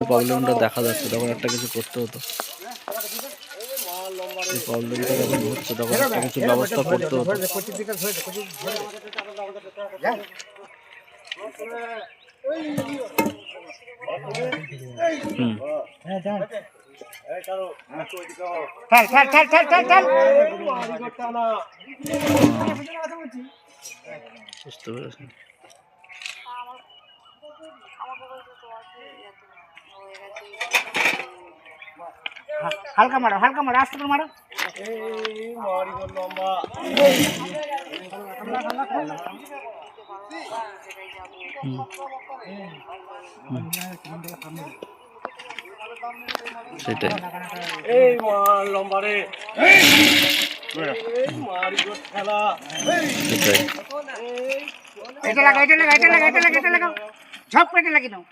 প্রবলেমটা দেখা যাচ্ছে, তখন একটা কিছু করতে হতো। এই প্রবলেমটা যখন হচ্ছে তখন একটা কিছু ব্যবস্থা করতে হতো। বুঝতে পেরেছি। হালকা মারো, হালকা মারো, আস্তে করে মারো। সেটাই। সেটাই। এটা লাগা, এটা লাগা, এটা লাগা, এটা লাগা, এটা লাগা, ঝপ করে এটা লাগিয়ে দাও।